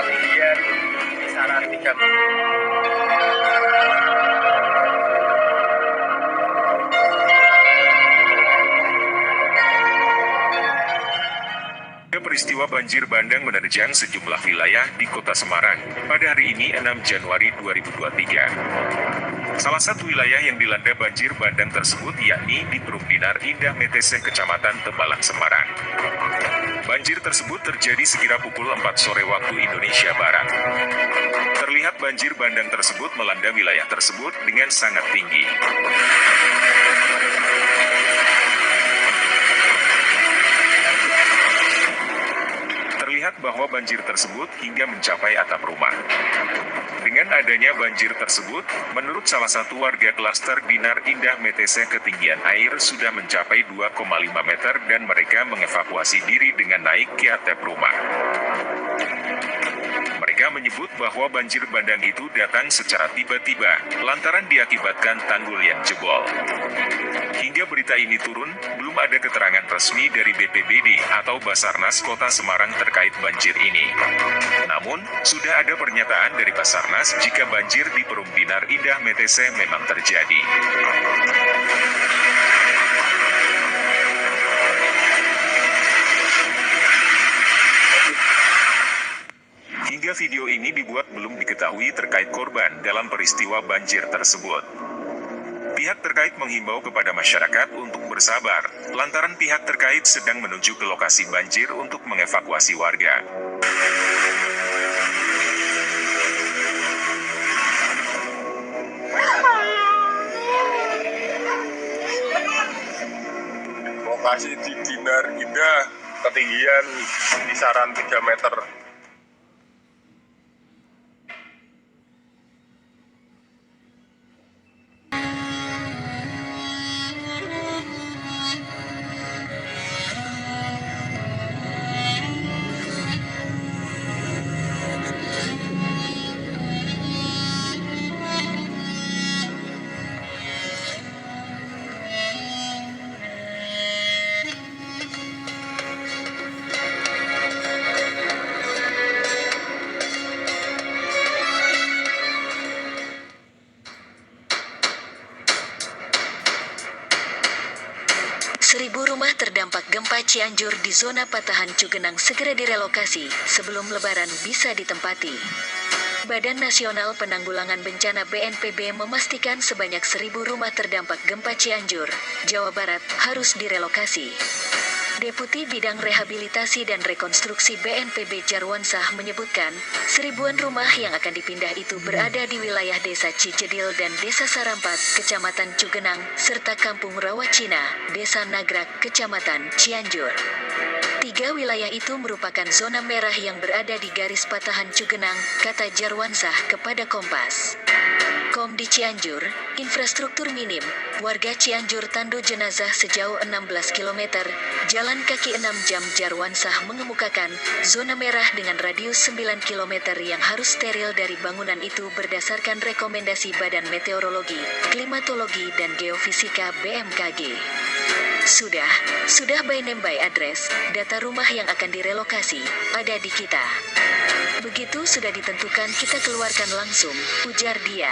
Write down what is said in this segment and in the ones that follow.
ketinggian kisaran 3 Peristiwa banjir bandang menerjang sejumlah wilayah di Kota Semarang pada hari ini 6 Januari 2023. Salah satu wilayah yang dilanda banjir bandang tersebut yakni di Perumnas Dinar Indah Meteseh, Kecamatan Tembalang, Semarang. Banjir tersebut terjadi sekira pukul 4 sore waktu Indonesia Barat. Terlihat banjir bandang tersebut melanda wilayah tersebut dengan sangat tinggi. Terlihat bahwa banjir tersebut hingga mencapai atap rumah. Dengan adanya banjir tersebut, menurut salah satu warga klaster Dinar Indah Meteseh, ketinggian air sudah mencapai 2,5 meter dan mereka mengevakuasi diri dengan naik ke atap rumah. Mereka menyebut bahwa banjir bandang itu datang secara tiba-tiba, lantaran diakibatkan tanggul yang jebol. Hingga berita ini turun, belum ada keterangan resmi dari BPBD atau Basarnas Kota Semarang terkait banjir ini. Namun, sudah ada pernyataan dari Basarnas jika banjir di Perumnas Dinar Indah Meteseh memang terjadi. Hingga video ini dibuat belum diketahui terkait korban dalam peristiwa banjir tersebut. Pihak terkait menghimbau kepada masyarakat untuk bersabar, lantaran pihak terkait sedang menuju ke lokasi banjir untuk mengevakuasi warga. Lokasi di Dinar Indah, ketinggian kisaran 3 meter. Seribu rumah terdampak gempa Cianjur di zona patahan Cugenang segera direlokasi sebelum Lebaran bisa ditempati. Badan Nasional Penanggulangan Bencana BNPB memastikan sebanyak 1.000 rumah terdampak gempa Cianjur, Jawa Barat, harus direlokasi. Deputi Bidang Rehabilitasi dan Rekonstruksi BNPB Jarwansah menyebutkan, 1.000-an rumah yang akan dipindah itu berada di wilayah Desa Cijedil dan Desa Sarampat, Kecamatan Cugenang, serta Kampung Rawacina, Desa Nagrak, Kecamatan Cianjur. 3 wilayah itu merupakan zona merah yang berada di garis patahan Cugenang, kata Jarwansah kepada Kompas. Di Cianjur, infrastruktur minim, warga Cianjur tandu jenazah sejauh 16 km, jalan kaki 6 jam. Jarwansah mengemukakan, zona merah dengan radius 9 km yang harus steril dari bangunan itu berdasarkan rekomendasi Badan Meteorologi, Klimatologi dan Geofisika BMKG. Sudah by name by address, data rumah yang akan direlokasi, ada di kita. Begitu sudah ditentukan kita keluarkan langsung, ujar dia.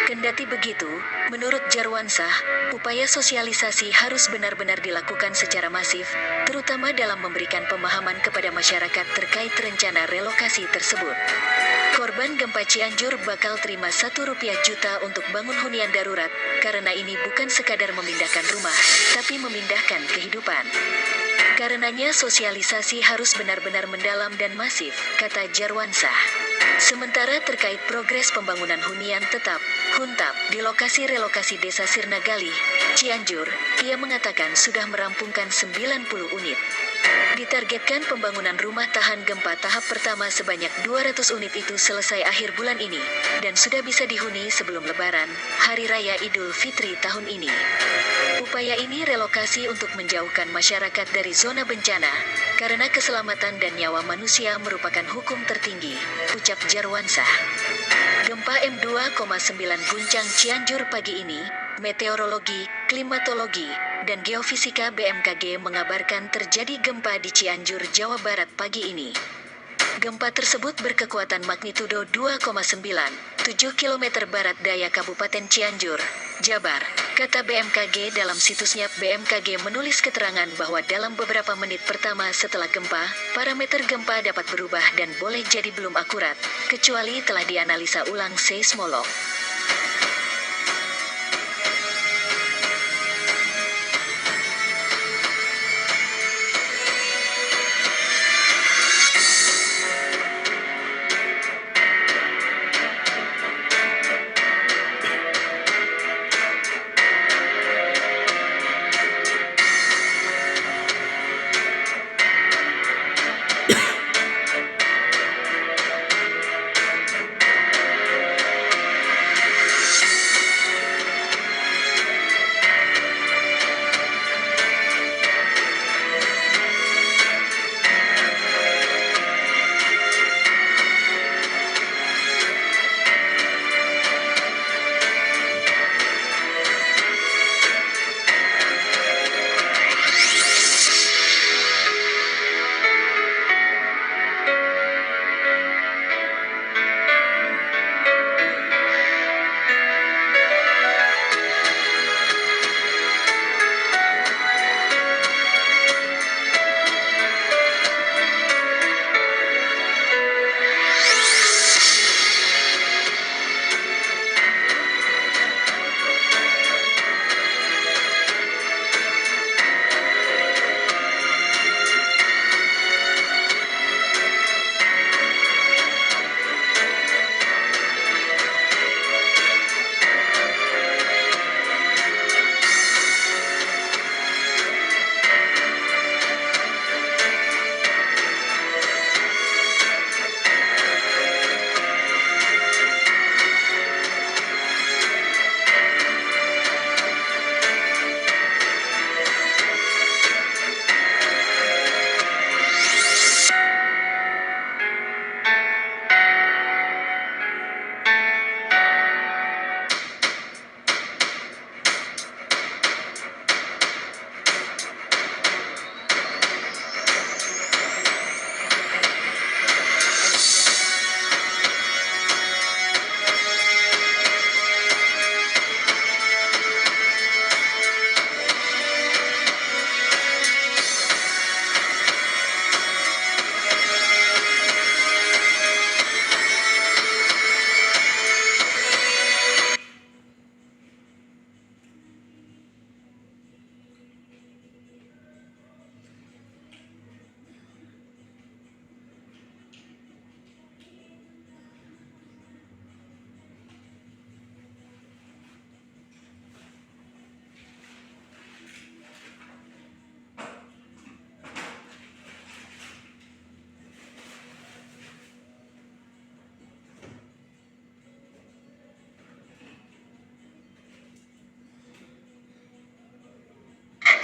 Kendati begitu, menurut Jarwansah, upaya sosialisasi harus benar-benar dilakukan secara masif, terutama dalam memberikan pemahaman kepada masyarakat terkait rencana relokasi tersebut. Korban gempa Cianjur bakal terima Rp1 juta untuk bangun hunian darurat, karena ini bukan sekadar memindahkan rumah, tapi memindahkan kehidupan. Karenanya sosialisasi harus benar-benar mendalam dan masif, kata Jarwansah. Sementara terkait progres pembangunan hunian tetap, Huntap, di lokasi relokasi Desa Sirnagali, Cianjur, ia mengatakan sudah merampungkan 90 unit. Ditargetkan pembangunan rumah tahan gempa tahap pertama sebanyak 200 unit itu selesai akhir bulan ini, dan sudah bisa dihuni sebelum Lebaran, Hari Raya Idul Fitri tahun ini. Upaya ini relokasi untuk menjauhkan masyarakat dari zona bencana, karena keselamatan dan nyawa manusia merupakan hukum tertinggi, ucap Jarwansah. Gempa M2,9 guncang Cianjur pagi ini. Meteorologi, Klimatologi, dan Geofisika BMKG mengabarkan terjadi gempa di Cianjur, Jawa Barat pagi ini. Gempa tersebut berkekuatan magnitudo 2,9, 7 km barat daya Kabupaten Cianjur, Jabar. Kata BMKG dalam situsnya, BMKG menulis keterangan bahwa dalam beberapa menit pertama setelah gempa, parameter gempa dapat berubah dan boleh jadi belum akurat, kecuali telah dianalisa ulang seismolog.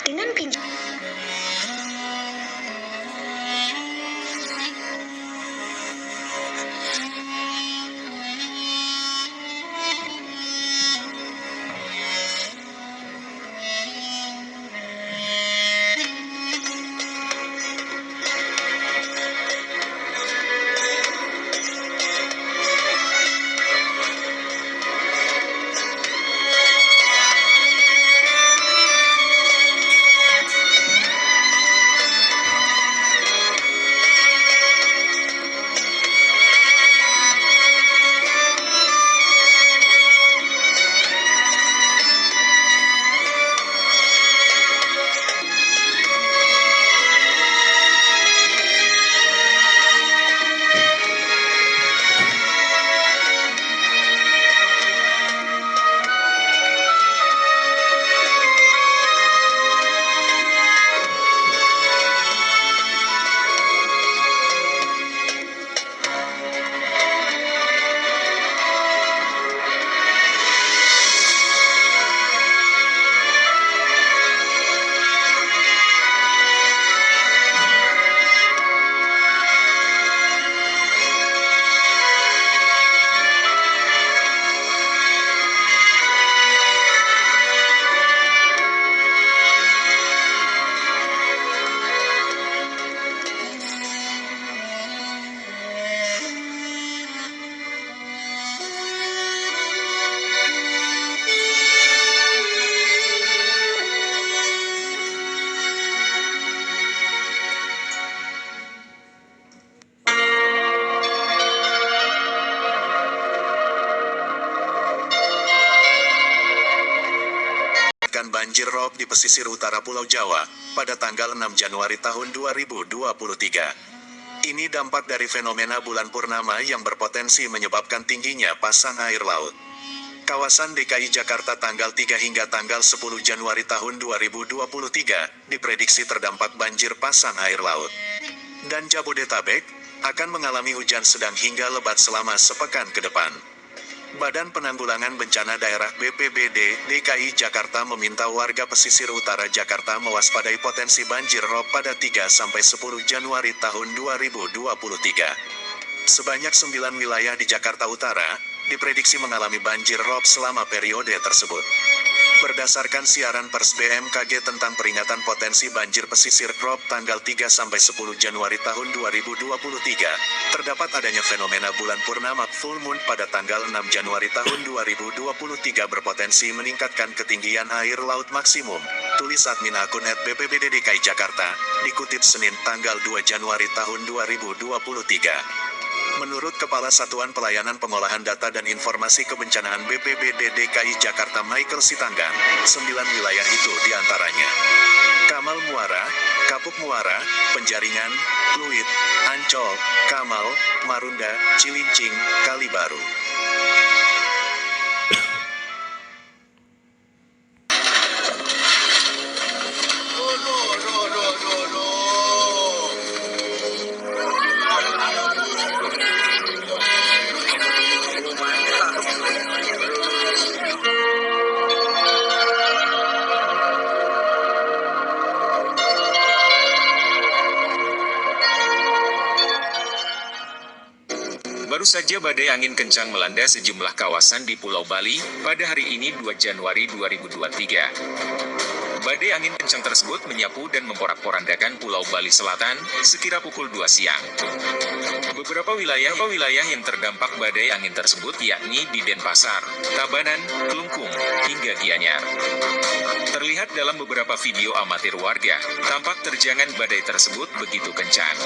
Dengan pinjaman menyebabkan banjir rob di pesisir utara Pulau Jawa pada tanggal 6 Januari tahun 2023. Ini dampak dari fenomena bulan purnama yang berpotensi menyebabkan tingginya pasang air laut. Kawasan DKI Jakarta tanggal 3 hingga tanggal 10 Januari tahun 2023 diprediksi terdampak banjir pasang air laut. Dan Jabodetabek akan mengalami hujan sedang hingga lebat selama sepekan ke depan. Badan Penanggulangan Bencana Daerah BPBD DKI Jakarta meminta warga pesisir utara Jakarta mewaspadai potensi banjir rob pada 3-10 Januari tahun 2023. Sebanyak 9 wilayah di Jakarta Utara diprediksi mengalami banjir rob selama periode tersebut. Berdasarkan siaran pers BMKG tentang peringatan potensi banjir pesisir rob tanggal 3-10 Januari tahun 2023, terdapat adanya fenomena bulan purnama full moon pada tanggal 6 Januari tahun 2023 berpotensi meningkatkan ketinggian air laut maksimum, tulis admin akun @BPBD DKI Jakarta, dikutip Senin tanggal 2 Januari tahun 2023. Menurut Kepala Satuan Pelayanan Pengolahan Data dan Informasi Kebencanaan BPBD DKI Jakarta Michael Sitanggang, 9 wilayah itu diantaranya Kamal Muara, Kapuk Muara, Penjaringan, Pluit, Ancol, Kamal, Marunda, Cilincing, Kalibaru. Baru saja badai angin kencang melanda sejumlah kawasan di Pulau Bali pada hari ini 2 Januari 2023. Badai angin kencang tersebut menyapu dan memporak-porandakan Pulau Bali Selatan sekira pukul 2 siang. Beberapa wilayah yang terdampak badai angin tersebut yakni di Denpasar, Tabanan, Kelungkung, hingga Gianyar. Terlihat dalam beberapa video amatir warga, tampak terjangan badai tersebut begitu kencang.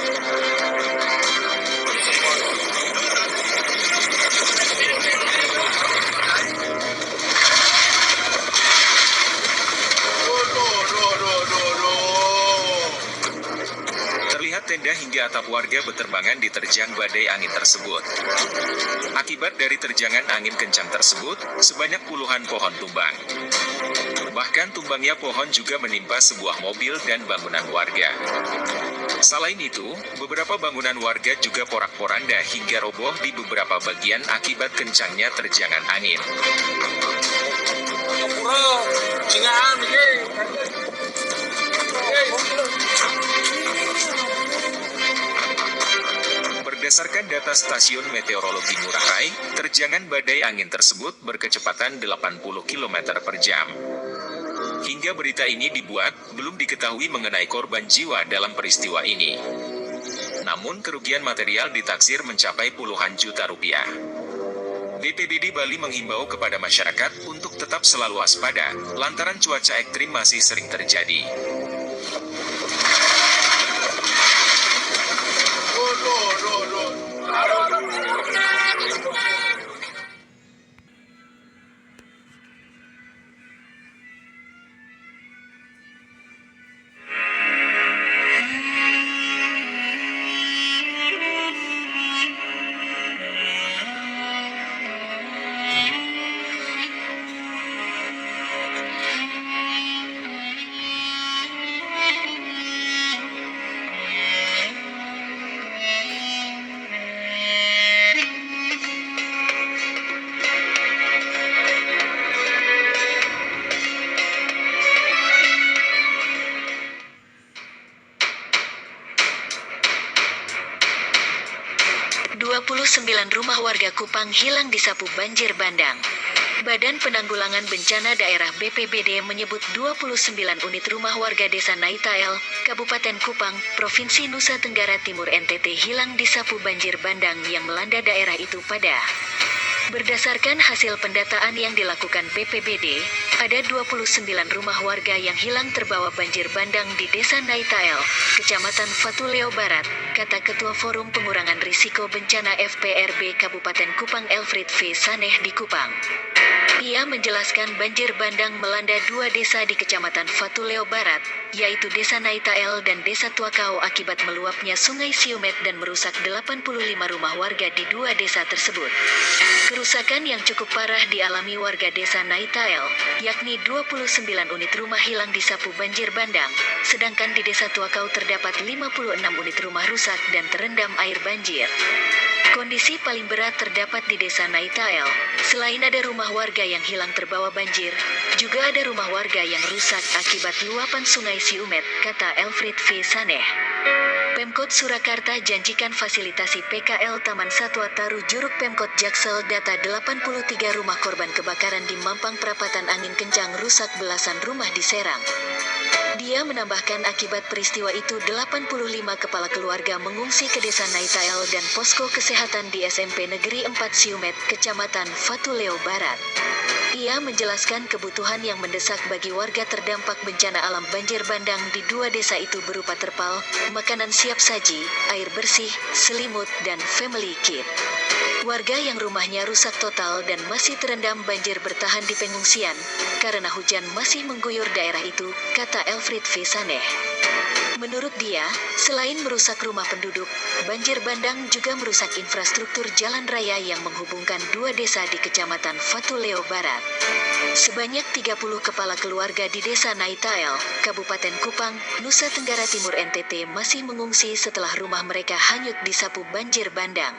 Terlihat tenda hingga atap warga beterbangan diterjang badai angin tersebut. Akibat dari terjangan angin kencang tersebut, sebanyak puluhan pohon tumbang. Bahkan tumbangnya pohon juga menimpa sebuah mobil dan bangunan warga. Selain itu, beberapa bangunan warga juga porak-poranda hingga roboh di beberapa bagian akibat kencangnya terjangan angin. Berdasarkan data Stasiun Meteorologi Ngurah Rai, terjangan badai angin tersebut berkecepatan 80 km per jam. Hingga berita ini dibuat, belum diketahui mengenai korban jiwa dalam peristiwa ini. Namun kerugian material ditaksir mencapai puluhan juta rupiah. BPBD Bali menghimbau kepada masyarakat untuk tetap selalu waspada, lantaran cuaca ekstrim masih sering terjadi. Sembilan rumah warga Kupang hilang disapu banjir bandang. Badan Penanggulangan Bencana Daerah BPBD menyebut 29 unit rumah warga Desa Naitael, Kabupaten Kupang, Provinsi Nusa Tenggara Timur NTT hilang disapu banjir bandang yang melanda daerah itu Berdasarkan hasil pendataan yang dilakukan BPBD, ada 29 rumah warga yang hilang terbawa banjir bandang di Desa Naitael, Kecamatan Fatuleo Barat, kata Ketua Forum Pengurangan Risiko Bencana FPRB Kabupaten Kupang Elfrid V. Saneh di Kupang. Ia menjelaskan banjir bandang melanda 2 desa di Kecamatan Fatuleo Barat, yaitu Desa Naitael dan Desa Tuakau akibat meluapnya Sungai Siumet dan merusak 85 rumah warga di 2 desa tersebut. Kerusakan yang cukup parah dialami warga Desa Naitael, yakni 29 unit rumah hilang disapu banjir bandang, sedangkan di Desa Tuakau terdapat 56 unit rumah rusak dan terendam air banjir. Kondisi paling berat terdapat di Desa Naitael. Selain ada rumah warga yang hilang terbawa banjir, juga ada rumah warga yang rusak akibat luapan Sungai Siumet, kata Elfried V. Saneh. Pemkot Surakarta janjikan fasilitasi PKL Taman Satwa Taru Juruk. Pemkot Jaksel data 83 rumah korban kebakaran di Mampang perapatan angin kencang rusak, belasan rumah di Serang. Dia menambahkan akibat peristiwa itu 85 kepala keluarga mengungsi ke Desa Naitael dan posko kesehatan di SMP Negeri 4 Siumet, Kecamatan Fatuleo Barat. Ia menjelaskan kebutuhan yang mendesak bagi warga terdampak bencana alam banjir bandang di 2 desa itu berupa terpal, makanan siap saji, air bersih, selimut, dan family kit. Warga yang rumahnya rusak total dan masih terendam banjir bertahan di pengungsian, karena hujan masih mengguyur daerah itu, kata Elfried V. Saneh. Menurut dia, selain merusak rumah penduduk, banjir bandang juga merusak infrastruktur jalan raya yang menghubungkan 2 desa di Kecamatan Fatuleo Barat. Sebanyak 30 kepala keluarga di Desa Naitael, Kabupaten Kupang, Nusa Tenggara Timur NTT masih mengungsi setelah rumah mereka hanyut disapu banjir bandang.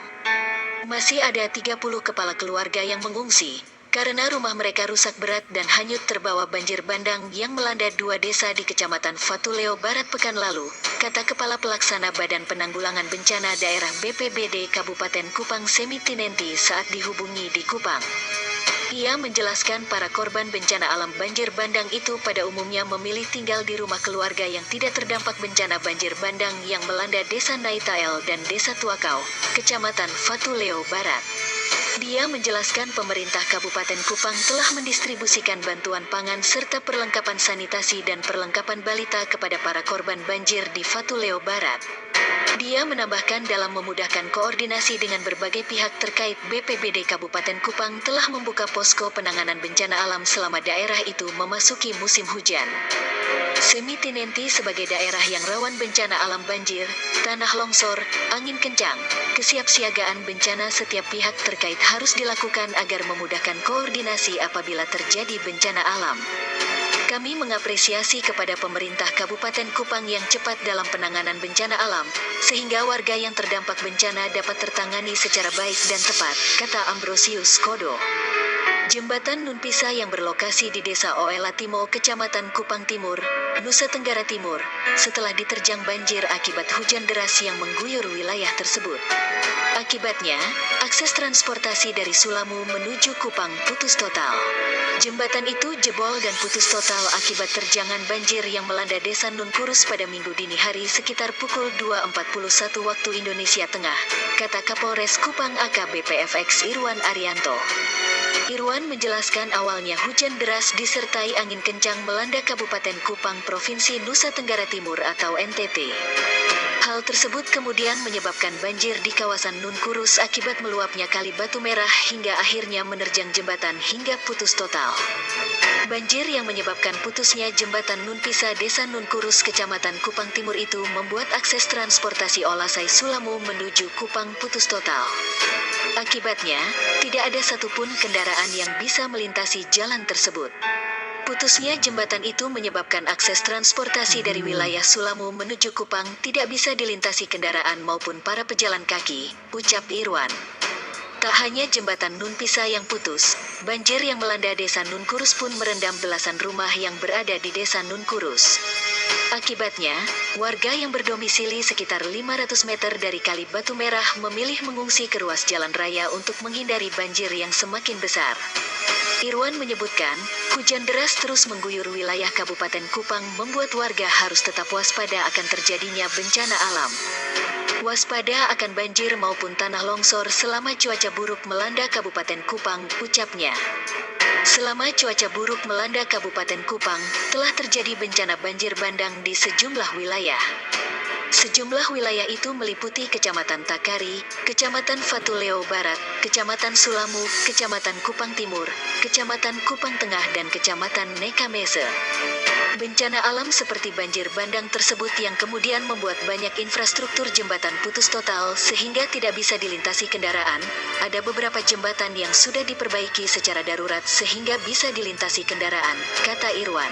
Masih ada 30 kepala keluarga yang mengungsi, karena rumah mereka rusak berat dan hanyut terbawa banjir bandang yang melanda 2 desa di Kecamatan Fatuleo Barat pekan lalu, kata Kepala Pelaksana Badan Penanggulangan Bencana Daerah BPBD Kabupaten Kupang Semi Tinenti saat dihubungi di Kupang. Ia menjelaskan para korban bencana alam banjir bandang itu pada umumnya memilih tinggal di rumah keluarga yang tidak terdampak bencana banjir bandang yang melanda Desa Naitael dan Desa Tuakau, Kecamatan Fatuleo Barat. Dia menjelaskan pemerintah Kabupaten Kupang telah mendistribusikan bantuan pangan serta perlengkapan sanitasi dan perlengkapan balita kepada para korban banjir di Fatuleo Barat. Dia menambahkan dalam memudahkan koordinasi dengan berbagai pihak terkait, BPBD Kabupaten Kupang telah membuka posko penanganan bencana alam selama daerah itu memasuki musim hujan. Semi Tinenti sebagai daerah yang rawan bencana alam banjir, tanah longsor, angin kencang, kesiapsiagaan bencana setiap pihak terkait harus dilakukan agar memudahkan koordinasi apabila terjadi bencana alam. Kami mengapresiasi kepada pemerintah Kabupaten Kupang yang cepat dalam penanganan bencana alam, sehingga warga yang terdampak bencana dapat tertangani secara baik dan tepat, kata Ambrosius Kodo. Jembatan Nunpisa yang berlokasi di Desa Oelatimo, Kecamatan Kupang Timur, Nusa Tenggara Timur, setelah diterjang banjir akibat hujan deras yang mengguyur wilayah tersebut. Akibatnya, akses transportasi dari Sulamu menuju Kupang putus total. Jembatan itu jebol dan putus total akibat terjangan banjir yang melanda Desa Nunkurus pada Minggu dini hari sekitar pukul 2.41 waktu Indonesia Tengah, kata Kapolres Kupang AKBP FX Irwan Arianto. Irwan menjelaskan awalnya hujan deras disertai angin kencang melanda Kabupaten Kupang Provinsi Nusa Tenggara Timur atau NTT. Hal tersebut kemudian menyebabkan banjir di kawasan Nunkurus akibat meluapnya Kali Batu Merah hingga akhirnya menerjang jembatan hingga putus total. Banjir yang menyebabkan putusnya jembatan Nunpisa Desa Nunkurus Kecamatan Kupang Timur itu membuat akses transportasi Olasai Sulamu menuju Kupang putus total. Akibatnya, tidak ada satupun kendaraan yang bisa melintasi jalan tersebut. Putusnya jembatan itu menyebabkan akses transportasi dari wilayah Sulamu menuju Kupang tidak bisa dilintasi kendaraan maupun para pejalan kaki, ucap Irwan. Tak hanya jembatan Nunpisa yang putus, banjir yang melanda Desa Nunkurus pun merendam belasan rumah yang berada di Desa Nunkurus. Akibatnya, warga yang berdomisili sekitar 500 meter dari Kali Batu Merah memilih mengungsi ke ruas jalan raya untuk menghindari banjir yang semakin besar. Irwan menyebutkan, hujan deras terus mengguyur wilayah Kabupaten Kupang membuat warga harus tetap waspada akan terjadinya bencana alam. Waspada akan banjir maupun tanah longsor selama cuaca buruk melanda Kabupaten Kupang, ucapnya. Selama cuaca buruk melanda Kabupaten Kupang, telah terjadi bencana banjir bandang di sejumlah wilayah. Sejumlah wilayah itu meliputi Kecamatan Takari, Kecamatan Fatuleo Barat, Kecamatan Sulamu, Kecamatan Kupang Timur, Kecamatan Kupang Tengah dan Kecamatan Nekamese. Bencana alam seperti banjir bandang tersebut yang kemudian membuat banyak infrastruktur jembatan putus total sehingga tidak bisa dilintasi kendaraan. Ada beberapa jembatan yang sudah diperbaiki secara darurat sehingga bisa dilintasi kendaraan, kata Irwan.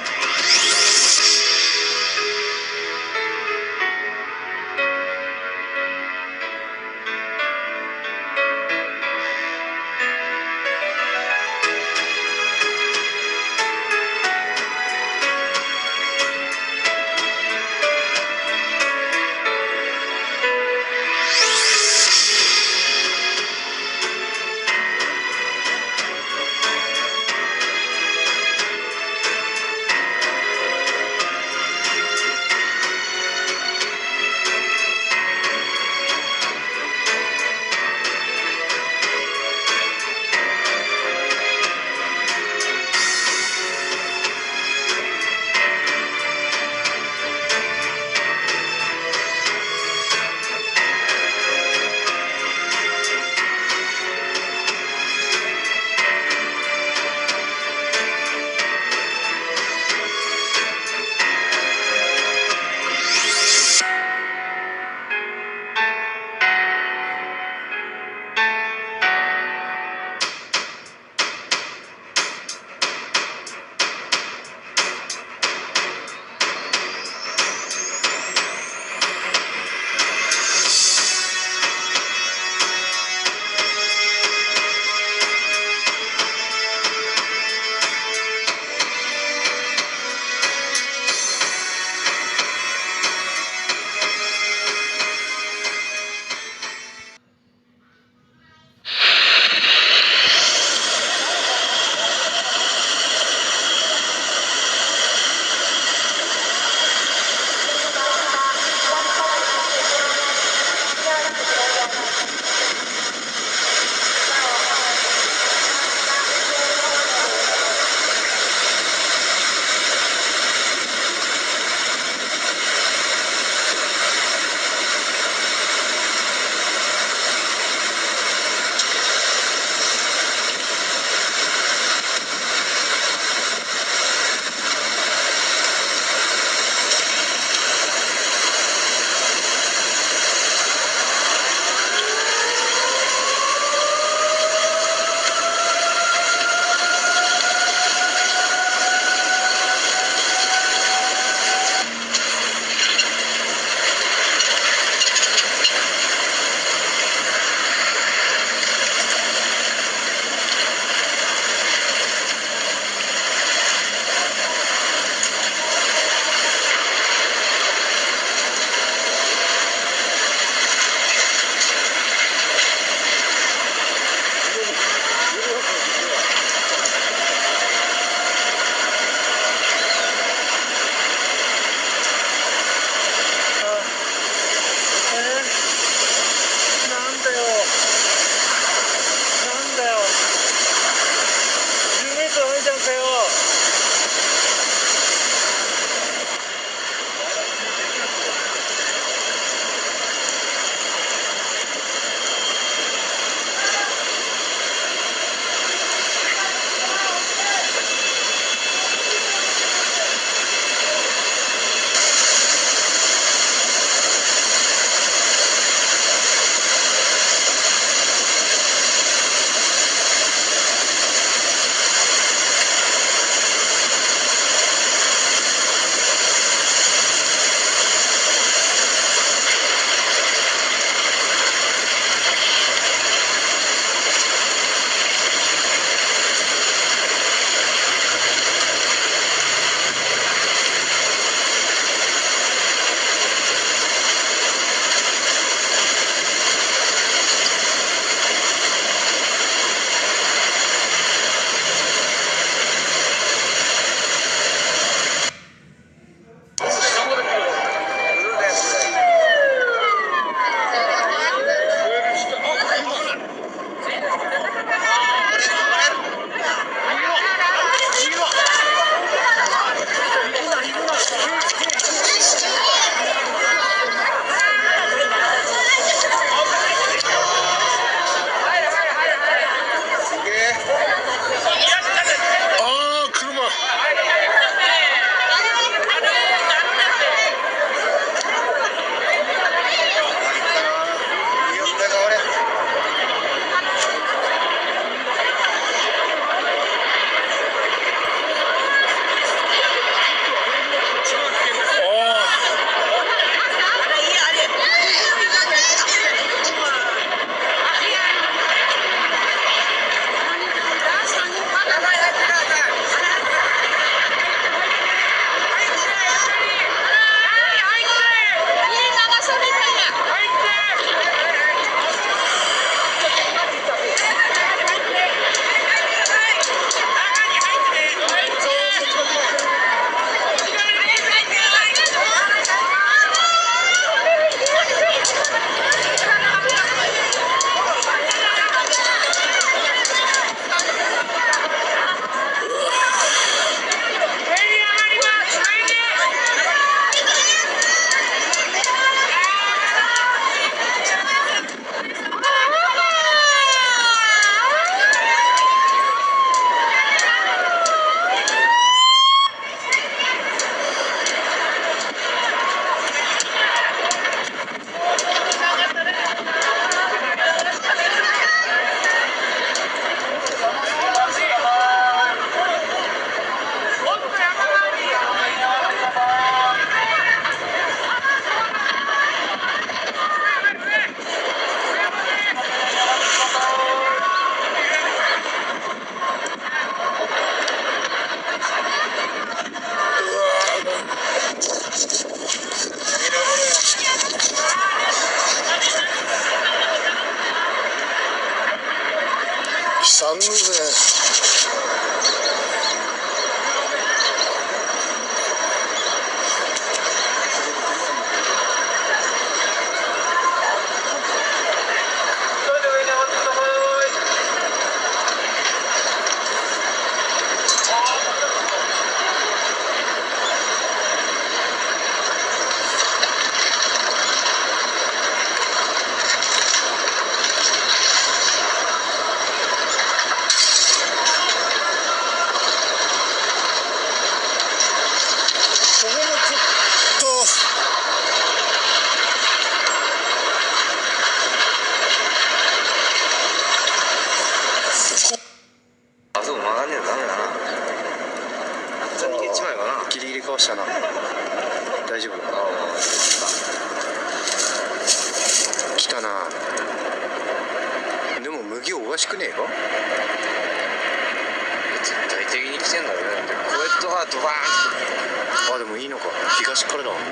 1枚かな。ギリギリかわしたな。大丈夫。来たな。でも麦おかしくねえか。絶対的に来てんだろうね。コエットハートバーン。あ、でもいいのか。東からだもんな。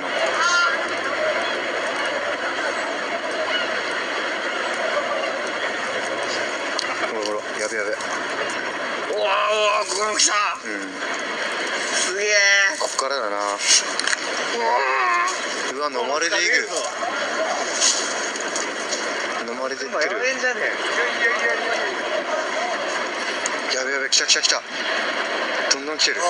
ほらほら、やべやべ。おわおわ、ここも来た。うん。すげえ。こっからだな。うわ、飲まれていく。飲まれてってる。やべえんじゃねえ。やべやべ、来た来た来た。どんどん来てる。